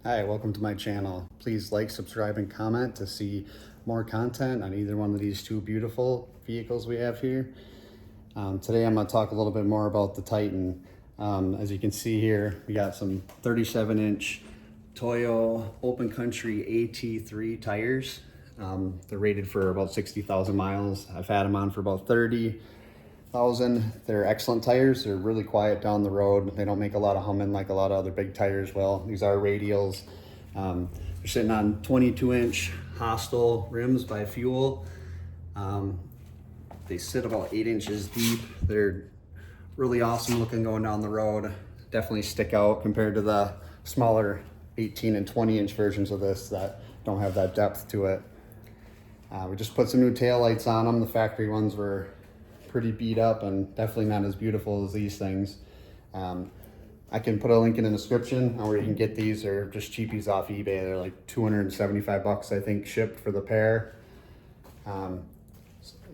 Hi, welcome to my channel. Please like, subscribe, and comment to see more content on either one of these two beautiful vehicles we have here. Today I'm going to talk a little bit more about the Titan. As you can see here, we got some 37-inch Toyo Open Country AT3 tires. They're rated for about 60,000 miles. I've had them on for about 30,000. They're excellent tires. They're really quiet down the road. They don't make a lot of humming like a lot of other big tires will. These are radials. They're sitting on 22-inch Hostile rims by Fuel. They sit about 8 inches deep. They're really awesome looking going down the road. Definitely stick out compared to the smaller 18 and 20-inch versions of this that don't have that depth to it. We just put some new taillights on them. The factory ones were pretty beat up and definitely not as beautiful as these things. I can put a link in the description where you can get these. They're just cheapies off eBay. They're like 275 bucks, I think, shipped for the pair.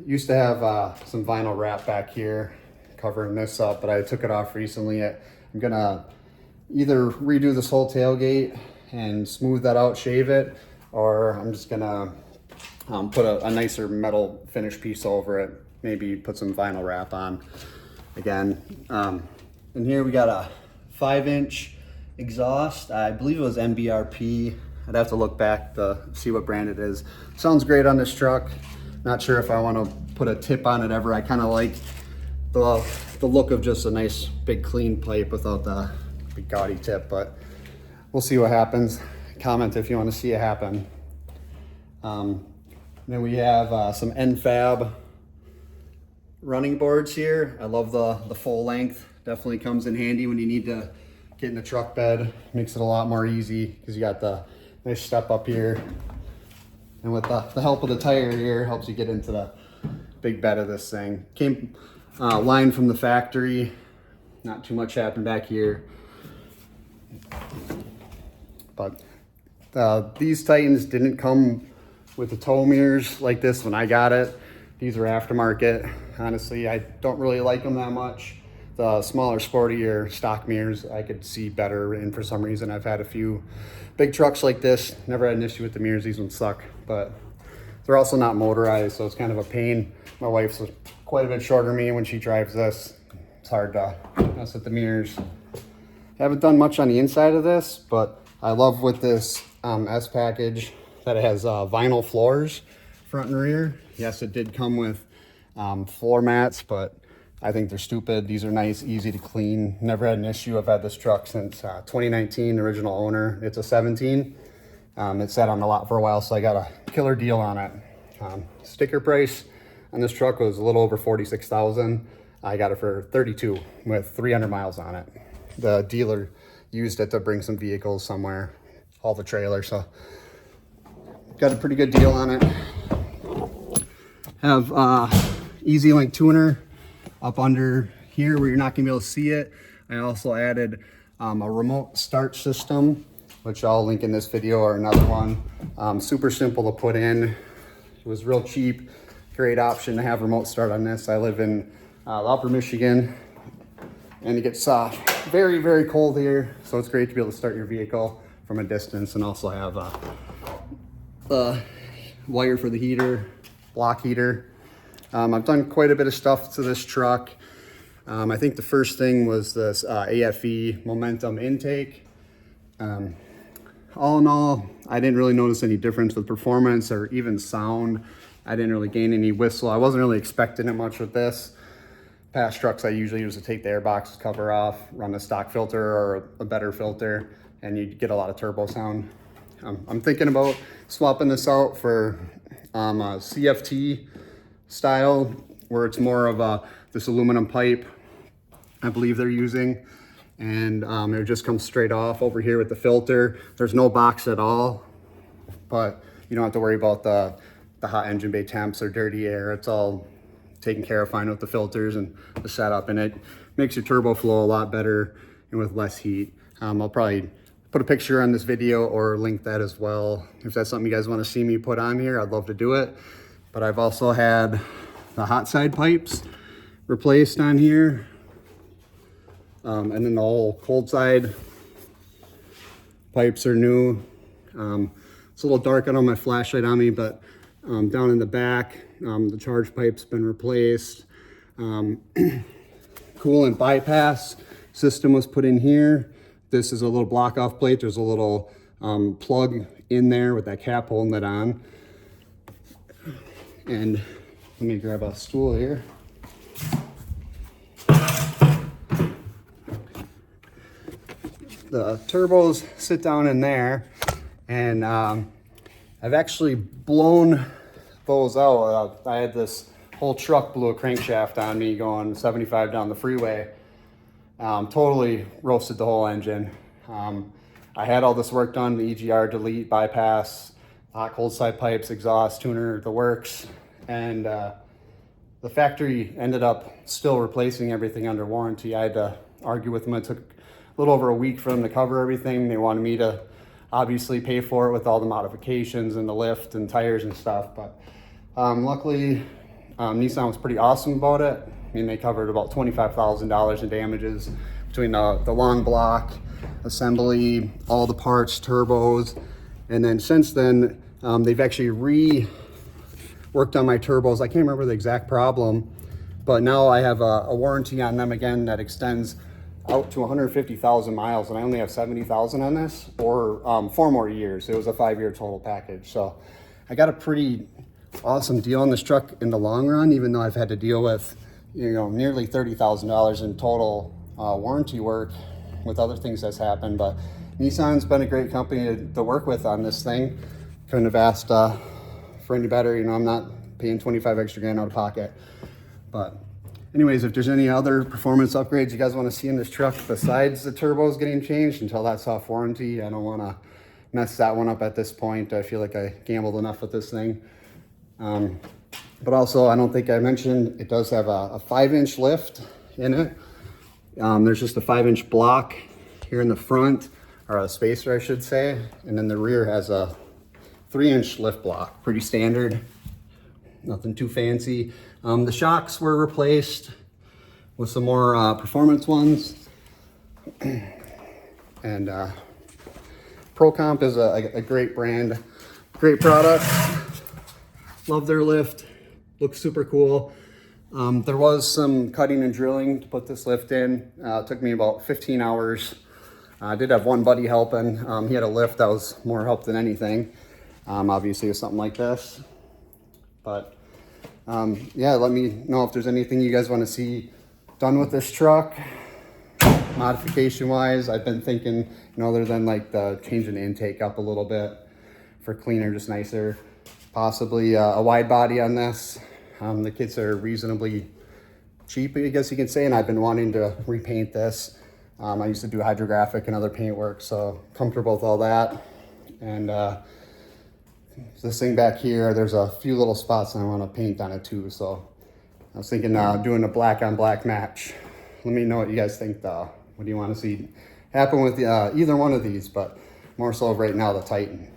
Used to have some vinyl wrap back here covering this up, but I took it off recently. I'm gonna either redo this whole tailgate and smooth that out, shave it, or I'm just gonna put a nicer metal finish piece over it. Maybe put some vinyl wrap on again. And here we got a 5-inch exhaust. I believe it was MBRP. I'd have to look back to see what brand it is. Sounds great on this truck. Not sure if I want to put a tip on it ever. I kind of like the look of just a nice big clean pipe without the big gaudy tip, but we'll see what happens. Comment if you want to see it happen. Then we have some NFAB running boards here. I love the full length. Definitely comes in handy when you need to get in the truck bed. Makes it a lot more easy because you got the nice step up here. And with the help of the tire here, helps you get into the big bed of this thing. Came lined from the factory. Not too much happened back here. But these Titans didn't come with the tow mirrors like this when I got it. These are aftermarket. Honestly, I don't really like them that much. The smaller, sportier stock mirrors I could see better, and for some reason I've had a few big trucks like this. Never had an issue with the mirrors. These ones suck, but they're also not motorized, so it's kind of a pain. My wife's quite a bit shorter than me when she drives this. It's hard to mess with the mirrors. Haven't done much on the inside of this, but I love with this S package that it has vinyl floors, front and rear. Yes, it did come with floor mats, but I think they're stupid. These are nice, easy to clean. Never had an issue. I've had this truck since 2019, original owner. It's a 17. It sat on the lot for a while, so I got a killer deal on it. Sticker price on this truck was a little over 46,000. I got it for 32 with 300 miles on it. The dealer used it to bring some vehicles somewhere, haul the trailer, so got a pretty good deal on it. Have Easy Link tuner up under here where you're not gonna be able to see it. I also added a remote start system, which I'll link in this video or another one. Super simple to put in. It was real cheap. Great option to have remote start on this. I live in Upper Michigan, and it gets very, very cold here, so it's great to be able to start your vehicle from a distance, and also have a wire for the heater, block heater. I've done quite a bit of stuff to this truck. I think the first thing was this AFE momentum intake. All in all, I didn't really notice any difference with performance or even sound. I didn't really gain any whistle. I wasn't really expecting it much with this. Past trucks I usually use to take the airbox cover off, run a stock filter or a better filter, and you get a lot of turbo sound. I'm thinking about swapping this out for a CFT style, where it's more of this aluminum pipe I believe they're using, and it just comes straight off over here with the filter. There's no box at all, but you don't have to worry about the hot engine bay temps or dirty air. It's all taken care of fine with the filters and the setup, and it makes your turbo flow a lot better and with less heat. I'll probably put a picture on this video or link that as well. If that's something you guys want to see me put on here, I'd love to do it. But I've also had the hot side pipes replaced on here. And then the whole cold side pipes are new. It's a little dark. I don't have my flashlight on me, but down in the back, the charge pipe's been replaced. Coolant bypass system was put in here. This is a little block off plate. There's a little plug in there with that cap holding it on. And let me grab a stool here. The turbos sit down in there, and I've actually blown those out. I had this whole truck blew a crankshaft on me going 75 down the freeway. Totally roasted the whole engine. I had all this work done, the EGR, delete, bypass, hot cold side pipes, exhaust, tuner, the works. And the factory ended up still replacing everything under warranty. I had to argue with them. It took a little over a week for them to cover everything. They wanted me to obviously pay for it with all the modifications and the lift and tires and stuff. But luckily, Nissan was pretty awesome about it. I mean, they covered about $25,000 in damages between the long block, assembly, all the parts, turbos. And then since then, they've actually worked on my turbos. I can't remember the exact problem, but now I have a warranty on them again that extends out to 150,000 miles, and I only have 70,000 on this, or 4 more years. It was a 5-year total package. So I got a pretty awesome deal on this truck in the long run, even though I've had to deal with, you know, nearly $30,000 in total warranty work with other things that's happened. But Nissan's been a great company to work with on this thing. Couldn't have asked for any better. You know, I'm not paying 25 extra grand out of pocket. But anyways, if there's any other performance upgrades you guys want to see in this truck besides the turbos getting changed until that's off warranty, I don't want to mess that one up at this point. I feel like I gambled enough with this thing. But also, I don't think I mentioned, it does have a 5-inch lift in it. There's just a 5-inch block here in the front, or a spacer I should say, and then the rear has a 3-inch lift block. Pretty standard, nothing too fancy. The shocks were replaced with some more performance ones. And ProComp is a great brand, great product. Love their lift, looks super cool. There was some cutting and drilling to put this lift in. It took me about 15 hours. I did have one buddy helping. He had a lift that was more help than anything. Obviously with something like this. But yeah, let me know if there's anything you guys want to see done with this truck. Modification wise, I've been thinking, you know, other than like the changing the intake up a little bit for cleaner, just nicer. Possibly a wide body on this. The kits are reasonably cheap, I guess you can say, and I've been wanting to repaint this. I used to do hydrographic and other paint work, so comfortable with all that. And this thing back here, there's a few little spots I want to paint on it too, so I was thinking doing a black on black match. Let me know what you guys think though. What do you want to see happen with either one of these, but more so right now the Titan.